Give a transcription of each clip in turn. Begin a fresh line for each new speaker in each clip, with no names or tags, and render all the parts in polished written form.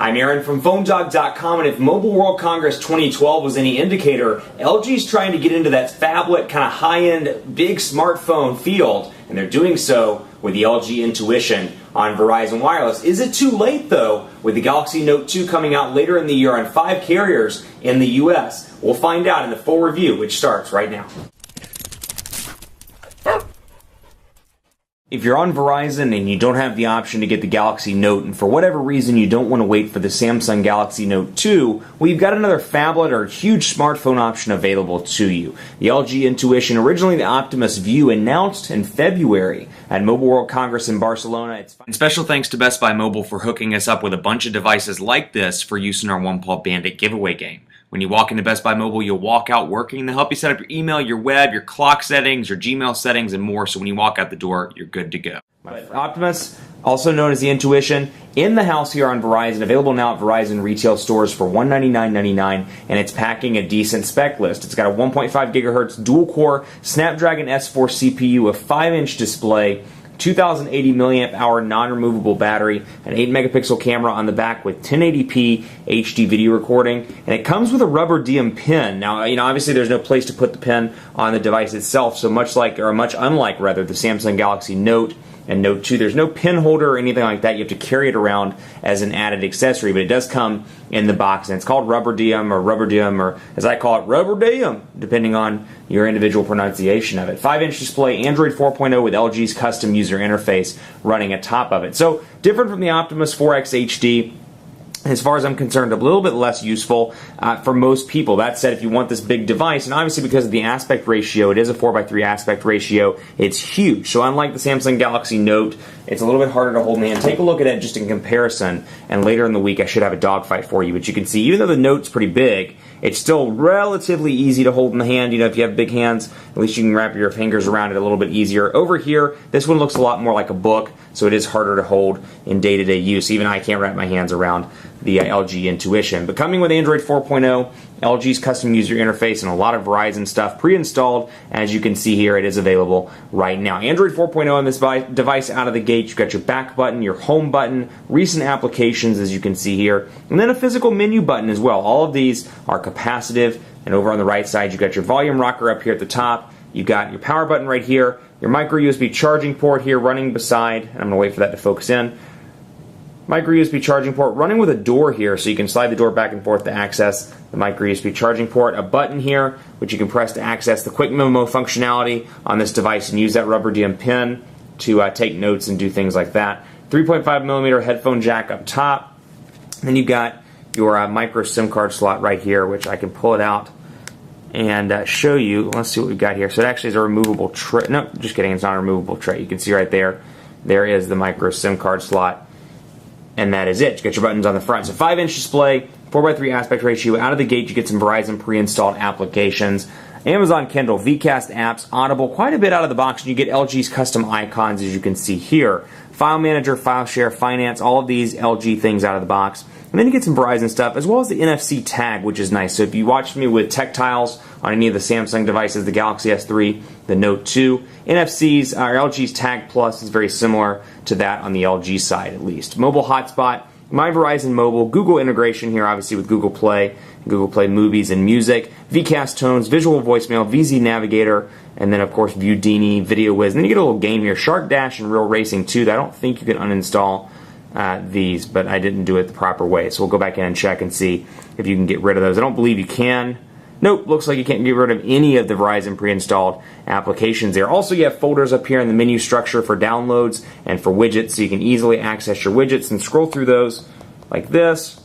I'm Aaron from PhoneDog.com, and if Mobile World Congress 2012 was any indicator, LG's trying to get into that phablet, kind of high-end, big smartphone field, and they're doing so with the LG Intuition on Verizon Wireless. Is it too late, though, with the Galaxy Note 2 coming out later in the year on 5 carriers in the US? We'll find out in the full review, which starts right now. If you're on Verizon and you don't have the option to get the Galaxy Note, and for whatever reason you don't want to wait for the Samsung Galaxy Note 2, well, you've got another phablet or huge smartphone option available to you. The LG Intuition, originally the Optimus View, announced in February at Mobile World Congress in Barcelona. And special thanks to Best Buy Mobile for hooking us up with a bunch of devices like this for use in our One Paw Bandit giveaway game. When you walk into Best Buy Mobile, you'll walk out working. They'll help you set up your email, your web, your clock settings, your Gmail settings, and more. So when you walk out the door, you're good to go. But Optimus, also known as the Intuition, in the house here on Verizon, available now at Verizon retail stores for $199.99, and it's packing a decent spec list. It's got a 1.5 gigahertz dual-core Snapdragon S4 CPU, a 5-inch display, 2080 milliamp hour non-removable battery, an 8 megapixel camera on the back with 1080p HD video recording, and it comes with a rubber diem pin. Now, obviously there's no place to put the pin on the device itself, so much unlike the Samsung Galaxy Note and Note 2, there's no pin holder or anything like that. You have to carry it around as an added accessory, but it does come in the box, and it's called rubber diem, or as I call it, rubber diem, depending on your individual pronunciation of it. 5-inch display, Android 4.0 with LG's custom user interface running atop of it. So different from the Optimus 4X HD. As far as I'm concerned, a little bit less useful for most people. That said, if you want this big device, and obviously because of the aspect ratio, it is a 4:3 aspect ratio, it's huge. So unlike the Samsung Galaxy Note, it's a little bit harder to hold in the hand. Take a look at it just in comparison, and later in the week I should have a dogfight for you. But you can see, even though the Note's pretty big, it's still relatively easy to hold in the hand. If you have big hands, at least you can wrap your fingers around it a little bit easier. Over here, this one looks a lot more like a book, so it is harder to hold in day-to-day use. Even I can't wrap my hands around the LG Intuition. But coming with Android 4.0, LG's custom user interface, and a lot of Verizon stuff pre-installed. As you can see here, it is available right now. Android 4.0 on this device out of the gate. You've got your back button, your home button, recent applications, as you can see here, and then a physical menu button as well. All of these are capacitive, and over on the right side, you've got your volume rocker up here at the top. You've got your power button right here, your micro USB charging port here running beside, and I'm going to wait for that to focus in. Micro USB charging port running with a door here, so you can slide the door back and forth to access the micro USB charging port. A button here, which you can press to access the quick memo functionality on this device and use that rubber diem pin to take notes and do things like that. 3.5 millimeter headphone jack up top. Then you've got your micro SIM card slot right here, which I can pull it out and show you. Let's see what we've got here. So it actually is a removable tray. No, just kidding, it's not a removable tray. You can see right there, there is the micro SIM card slot. And that is it. You get your buttons on the front. So 5-inch display, 4:3 aspect ratio. Out of the gate, you get some Verizon pre-installed applications. Amazon Kindle, Vcast apps, Audible, quite a bit out of the box. And you get LG's custom icons, as you can see here. File Manager, File Share, Finance, all of these LG things out of the box. And then you get some Verizon stuff, as well as the NFC tag, which is nice. So if you watched me with Tech Tiles on any of the Samsung devices, the Galaxy S3, the Note 2, NFC's, or LG's Tag Plus is very similar to that on the LG side, at least. Mobile hotspot, My Verizon Mobile, Google integration here, obviously with Google Play Movies and Music, Vcast Tones, Visual Voicemail, VZ Navigator, and then of course Viewdini, Video Wiz. And then you get a little game here, Shark Dash and Real Racing 2. I don't think you can uninstall these, but I didn't do it the proper way. So we'll go back in and check and see if you can get rid of those. I don't believe you can. Nope, looks like you can't get rid of any of the Verizon pre-installed applications there. Also, you have folders up here in the menu structure for downloads and for widgets, so you can easily access your widgets and scroll through those like this.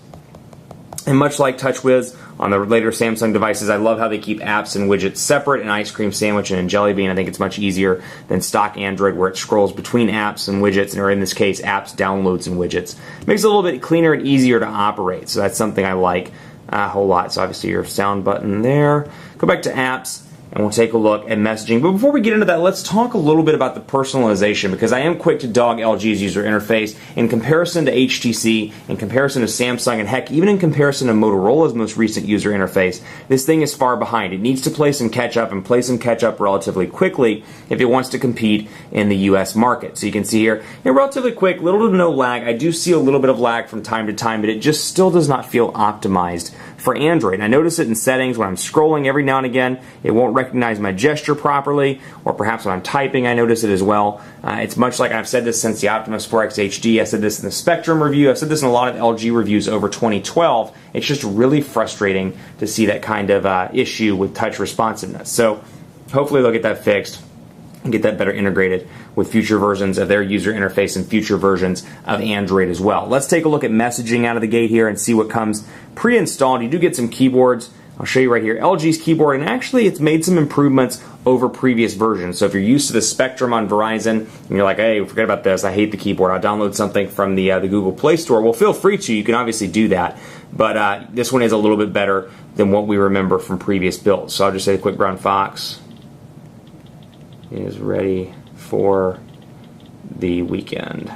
And much like TouchWiz on the later Samsung devices, I love how they keep apps and widgets separate. An Ice Cream Sandwich and Jelly Bean, I think it's much easier than stock Android, where it scrolls between apps and widgets, or in this case, apps, downloads, and widgets. Makes it a little bit cleaner and easier to operate, so that's something I like a whole lot. So obviously your sound button there. Go back to apps, and we'll take a look at messaging. But before we get into that, let's talk a little bit about the personalization, because I am quick to dog LG's user interface in comparison to HTC, in comparison to Samsung, and heck, even in comparison to Motorola's most recent user interface. This thing is far behind. It needs to play some catch up, and play some catch up relatively quickly if it wants to compete in the US market. So you can see here, relatively quick, little to no lag. I do see a little bit of lag from time to time, but it just still does not feel optimized for Android. I notice it in settings when I'm scrolling every now and again. It won't recognize my gesture properly, or perhaps when I'm typing I notice it as well. It's much like I've said this since the Optimus 4X HD. I said this in the Spectrum review. I've said this in a lot of LG reviews over 2012. It's just really frustrating to see that kind of issue with touch responsiveness. So hopefully they'll get that fixed and get that better integrated with future versions of their user interface and future versions of Android as well. Let's take a look at messaging out of the gate here and see what comes pre-installed. You do get some keyboards. I'll show you right here, LG's keyboard, and actually it's made some improvements over previous versions. So if you're used to the Spectrum on Verizon, and you're like, hey, forget about this, I hate the keyboard, I'll download something from the Google Play Store, well, feel free to. You can obviously do that. But this one is a little bit better than what we remember from previous builds. So I'll just say Quick Brown Fox is ready for the weekend.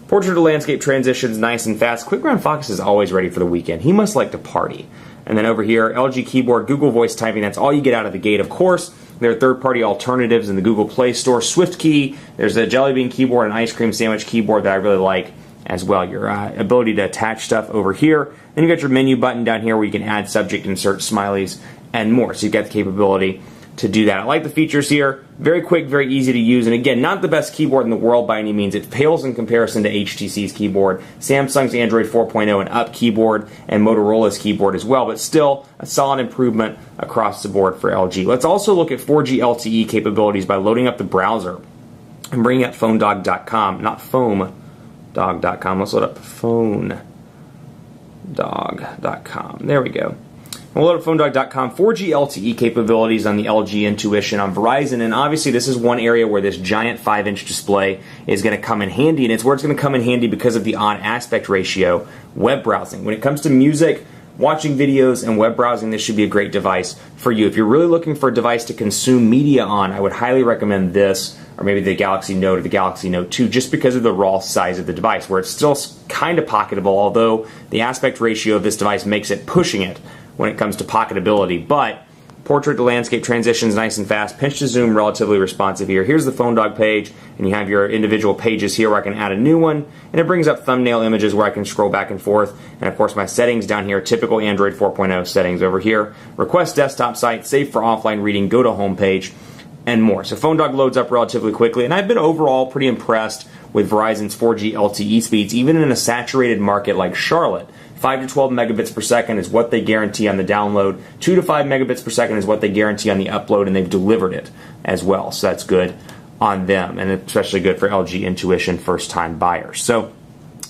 Portrait to landscape transitions nice and fast. Quick Brown Fox is always ready for the weekend. He must like to party. And then over here, LG keyboard, Google voice typing, that's all you get out of the gate. Of course, there are third-party alternatives in the Google Play Store. SwiftKey, there's a Jelly Bean keyboard and Ice Cream Sandwich keyboard that I really like as well. Your ability to attach stuff over here. Then you got your menu button down here where you can add subject, insert smileys, and more. So you've got the capability to do that. I like the features here. Very quick, very easy to use, and again, not the best keyboard in the world by any means. It pales in comparison to HTC's keyboard, Samsung's Android 4.0 and up keyboard, and Motorola's keyboard as well, but still a solid improvement across the board for LG. Let's also look at 4G LTE capabilities by loading up the browser and bringing up PhoneDog.com, not FoamDog.com. Let's load up PhoneDog.com. There we go. We'll load up PhoneDog.com. 4G LTE capabilities on the LG Intuition on Verizon, and obviously this is one area where this giant 5-inch display is going to come in handy, and it's where it's going to come in handy because of the odd aspect ratio web browsing. When it comes to music, watching videos, and web browsing, this should be a great device for you. If you're really looking for a device to consume media on, I would highly recommend this, or maybe the Galaxy Note or the Galaxy Note 2, just because of the raw size of the device, where it's still kind of pocketable, although the aspect ratio of this device makes it pushing it when it comes to pocketability. But portrait to landscape transitions nice and fast, pinch to zoom relatively responsive here. Here's the PhoneDog page, and you have your individual pages here where I can add a new one, and it brings up thumbnail images where I can scroll back and forth, and of course my settings down here, typical Android 4.0 settings over here, request desktop site, save for offline reading, go to home page, and more. So PhoneDog loads up relatively quickly, and I've been overall pretty impressed with Verizon's 4G LTE speeds, even in a saturated market like Charlotte. 5 to 12 megabits per second is what they guarantee on the download. 2 to 5 megabits per second is what they guarantee on the upload, and they've delivered it as well. So that's good on them, and especially good for LG Intuition first-time buyers. So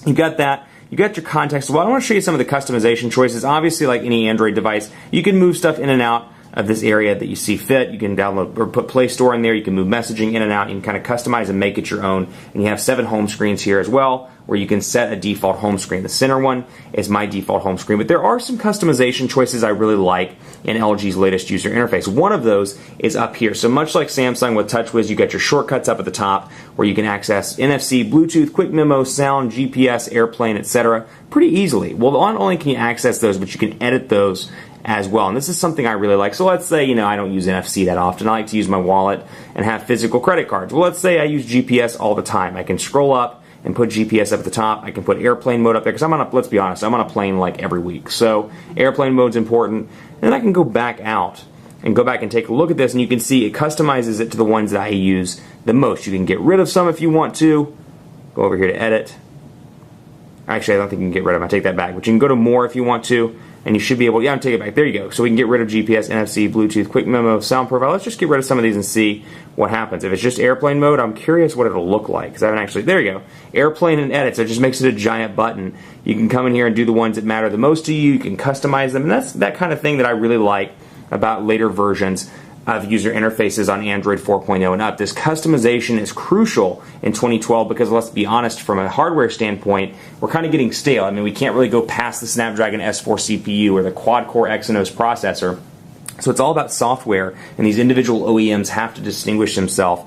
you got that. You got your context. Well, I want to show you some of the customization choices. Obviously, like any Android device, you can move stuff in and out of this area that you see fit. You can download or put Play Store in there. You can move messaging in and out. You can kind of customize and make it your own. And you have 7 home screens here as well, where you can set a default home screen. The center one is my default home screen, but there are some customization choices I really like in LG's latest user interface. One of those is up here. So much like Samsung with TouchWiz, you got your shortcuts up at the top where you can access NFC, Bluetooth, quick memo, sound, GPS, airplane, etc. pretty easily. Well, not only can you access those, but you can edit those as well. And this is something I really like. So let's say, I don't use NFC that often. I like to use my wallet and have physical credit cards. Well, let's say I use GPS all the time. I can scroll up and put GPS up at the top. I can put airplane mode up there, because let's be honest, I'm on a plane like every week. So airplane mode's important. And then I can go back out and go back and take a look at this, and you can see it customizes it to the ones that I use the most. You can get rid of some if you want to. Go over here to edit. Actually, I don't think you can get rid of them. I take that back. But you can go to more if you want to, and you should be able to, take it back. There you go. So we can get rid of GPS, NFC, Bluetooth, quick memo, sound profile. Let's just get rid of some of these and see what happens. If it's just airplane mode, I'm curious what it'll look like, because I haven't actually, there you go. Airplane and edit, so it just makes it a giant button. You can come in here and do the ones that matter the most to you. You can customize them, and that's that kind of thing that I really like about later versions of user interfaces on Android 4.0 and up. This customization is crucial in 2012 because, let's be honest, from a hardware standpoint, we're kind of getting stale. We can't really go past the Snapdragon S4 CPU or the quad-core Exynos processor So it's all about software, and these individual OEMs have to distinguish themselves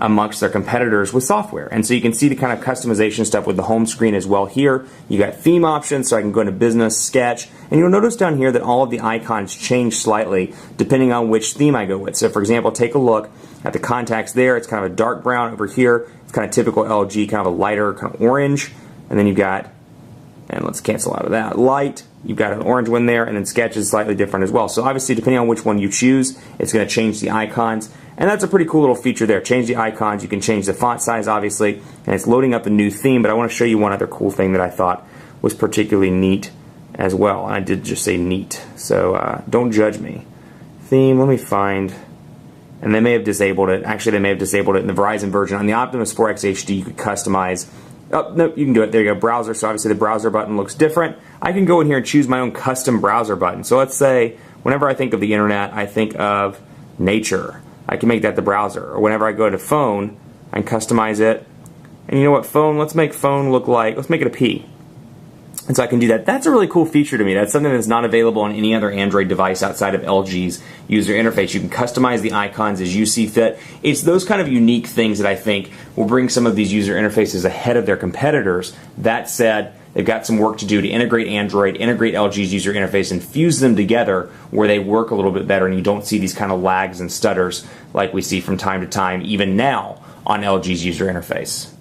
amongst their competitors with software. And so you can see the kind of customization stuff with the home screen as well here. You got theme options, so I can go into business, sketch, and you'll notice down here that all of the icons change slightly depending on which theme I go with. So for example, take a look at the contacts there. It's kind of a dark brown over here. It's kind of typical LG, kind of a lighter kind of orange. And then you've got, and let's cancel out of that, light. You've got an orange one there, and then sketch is slightly different as well. So obviously, depending on which one you choose, it's going to change the icons. And that's a pretty cool little feature there. Change the icons. You can change the font size, obviously, and it's loading up a new theme. But I want to show you one other cool thing that I thought was particularly neat as well. And I did just say neat, so don't judge me. Theme, let me find, and they may have disabled it. Actually, they may have disabled it in the Verizon version. On the Optimus 4X HD, you could customize. Oh, no, you can do it. There you go, browser. So obviously the browser button looks different. I can go in here and choose my own custom browser button. So let's say whenever I think of the internet, I think of nature. I can make that the browser. Or whenever I go to phone, I can customize it. And you know what, phone, let's make phone look like, let's make it a P. And so I can do that. That's a really cool feature to me. That's something that's not available on any other Android device outside of LG's user interface. You can customize the icons as you see fit. It's those kind of unique things that I think will bring some of these user interfaces ahead of their competitors. That said, they've got some work to do to integrate Android, integrate LG's user interface, and fuse them together where they work a little bit better and you don't see these kind of lags and stutters like we see from time to time, even now, on LG's user interface.